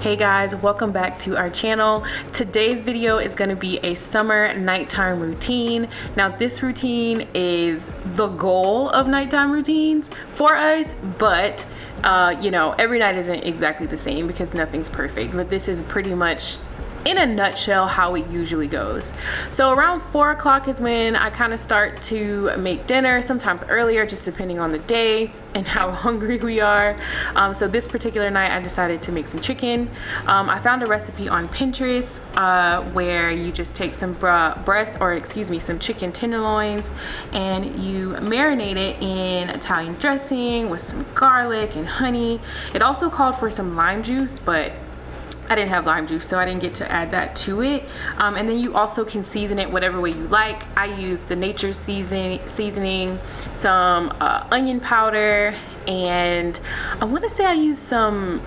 Hey guys, welcome back to our channel. Today's video is going to be a summer nighttime routine. Now this routine is the goal of nighttime routines for us, but you know, every night isn't exactly the same because nothing's perfect, but this is pretty much in a nutshell how it usually goes. So around 4 o'clock is when I kind of start to make dinner, sometimes earlier, just depending on the day and how hungry we are. So this particular night I decided to make some chicken. I found a recipe on Pinterest where you just take some some chicken tenderloins and you marinate it in Italian dressing with some garlic and honey. It also called for some lime juice, but I didn't have lime juice, so I didn't get to add that to it. And then you also can season it whatever way you like. I used the nature seasoning, some onion powder, and I want to say I used some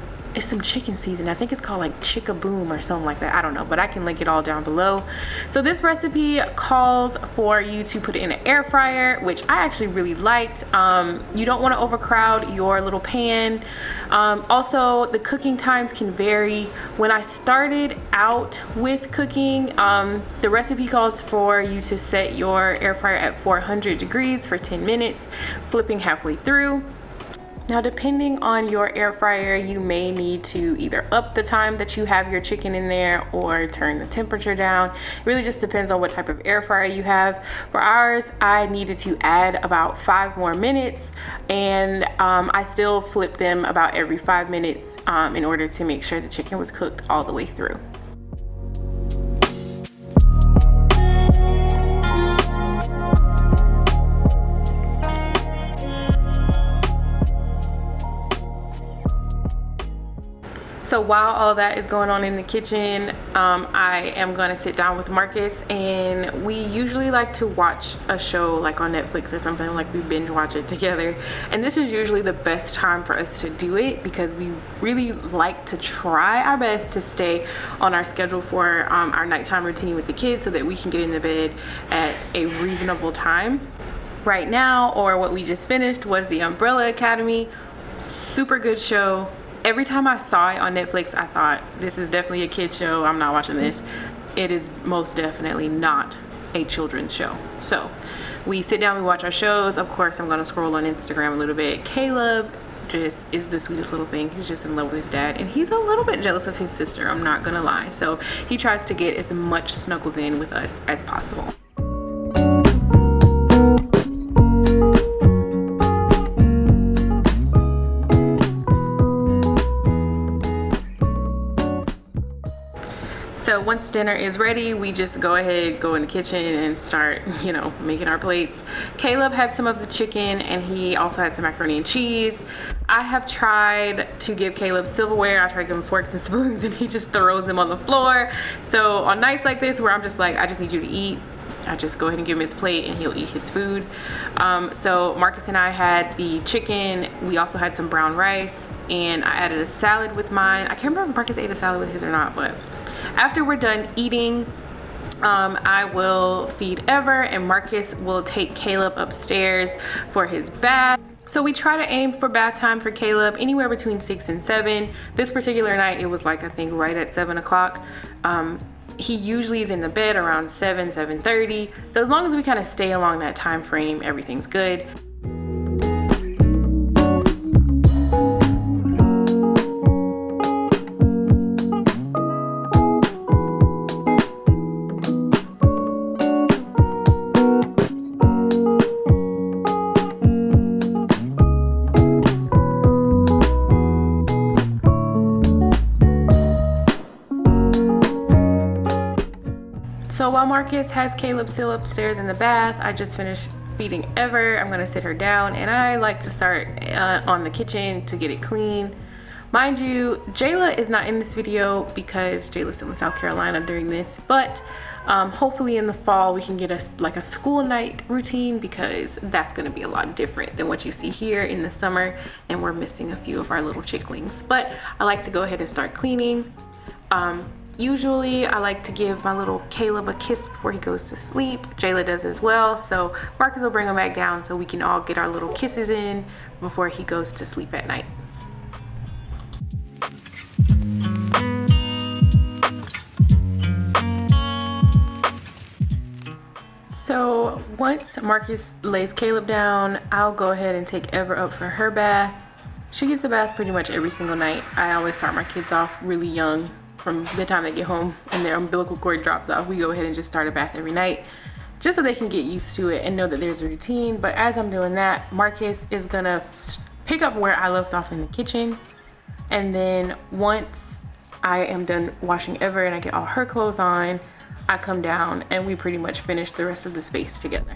chicken seasoning. I think it's called like Chick-a-Boom or something like that. I don't know, but I can link it all down below. So this recipe calls for you to put it in an air fryer, which I actually really liked. You don't want to overcrowd your little pan. Also, the cooking times can vary. When I started out with cooking, the recipe calls for you to set your air fryer at 400 degrees for 10 minutes, flipping halfway through. Now, depending on your air fryer, you may need to either up the time that you have your chicken in there or turn the temperature down. It really just depends on what type of air fryer you have. For ours, I needed to add about 5 more minutes, and I still flip them about every 5 minutes in order to make sure the chicken was cooked all the way through. So while all that is going on in the kitchen, I am going to sit down with Marcus, and we usually like to watch a show like on Netflix or something, like we binge watch it together. And this is usually the best time for us to do it because we really like to try our best to stay on our schedule for our nighttime routine with the kids so that we can get into bed at a reasonable time. Right now, or what we just finished, was The Umbrella Academy. Super good show. Every time I saw it on Netflix, I thought, this is definitely a kid show. I'm not watching this. It is most definitely not a children's show. So we sit down, we watch our shows. Of course, I'm going to scroll on Instagram a little bit. Caleb just is the sweetest little thing. He's just in love with his dad, and he's a little bit jealous of his sister, I'm not going to lie. So he tries to get as much snuggles in with us as possible. So once dinner is ready, we just go in the kitchen and start, you know, making our plates. Caleb had some of the chicken, and he also had some macaroni and cheese. I have tried to give Caleb silverware. I tried to give him forks and spoons, and he just throws them on the floor. So on nights like this where I'm just like, I just need you to eat, I just go ahead and give him his plate and he'll eat his food. So Marcus and I had the chicken. We also had some brown rice, and I added a salad with mine. I can't remember if Marcus ate a salad with his or not, but after we're done eating, I will feed Ever, and Marcus will take Caleb upstairs for his bath. So we try to aim for bath time for Caleb anywhere between 6 and 7. This particular night, it was like, I think right at 7 o'clock. He usually is in the bed around 7:30. So as long as we kind of stay along that time frame, everything's good. So while Marcus has Caleb still upstairs in the bath, I just finished feeding Ever. I'm gonna sit her down, and I like to start on the kitchen to get it clean. Mind you, Jayla is not in this video because Jayla's still in South Carolina during this, but hopefully in the fall we can get us like a school night routine, because that's gonna be a lot different than what you see here in the summer, and we're missing a few of our little chicklings. But I like to go ahead and start cleaning. Usually I like to give my little Caleb a kiss before he goes to sleep. Jayla does as well. So Marcus will bring him back down so we can all get our little kisses in before he goes to sleep at night. once Marcus lays Caleb down, I'll go ahead and take Ever up for her bath. She gets a bath pretty much every single night. I always start my kids off really young. From the time they get home and their umbilical cord drops off, we go ahead and just start a bath every night, just so they can get used to it and know that there's a routine. But as I'm doing that, Marcus is gonna pick up where I left off in the kitchen. And then once I am done washing Ever and I get all her clothes on, I come down and we pretty much finish the rest of the space together.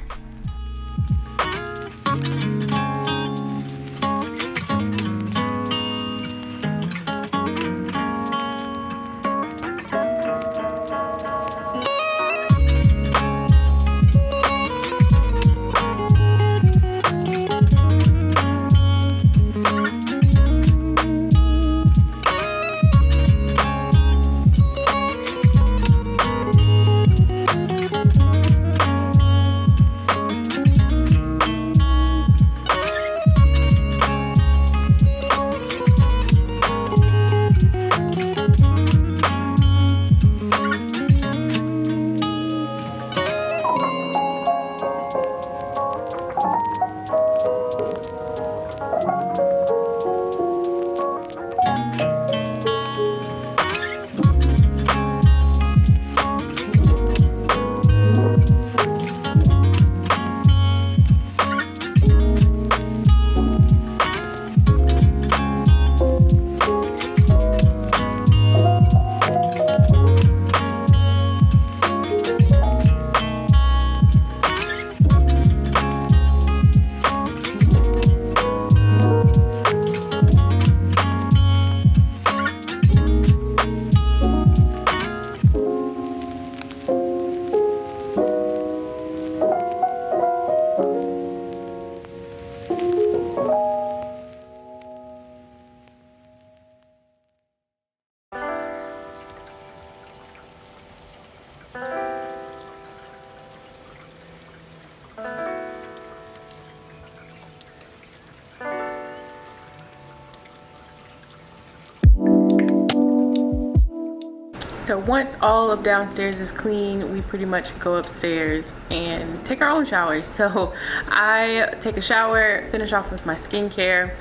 So once all of downstairs is clean, we pretty much go upstairs and take our own showers. So I take a shower, finish off with my skincare.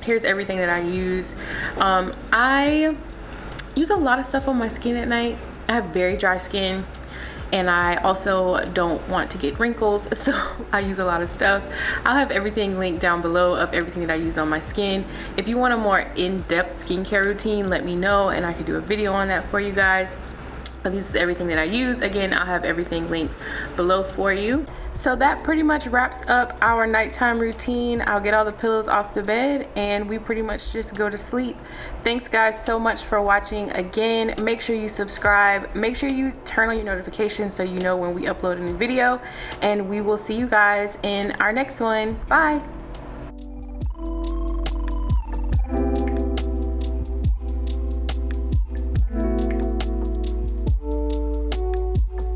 Here's everything that I use. I use a lot of stuff on my skin at night. I have very dry skin and I also don't want to get wrinkles, so I use a lot of stuff. I'll have everything linked down below of everything that I use on my skin. If you want a more in-depth skincare routine, let me know and I can do a video on that for you guys. But this is everything that I use. Again, I'll have everything linked below for you. So that pretty much wraps up our nighttime routine. I'll get all the pillows off the bed and we pretty much just go to sleep. Thanks guys so much for watching. Again, make sure you subscribe. Make sure you turn on your notifications so you know when we upload a new video. And we will see you guys in our next one. Bye.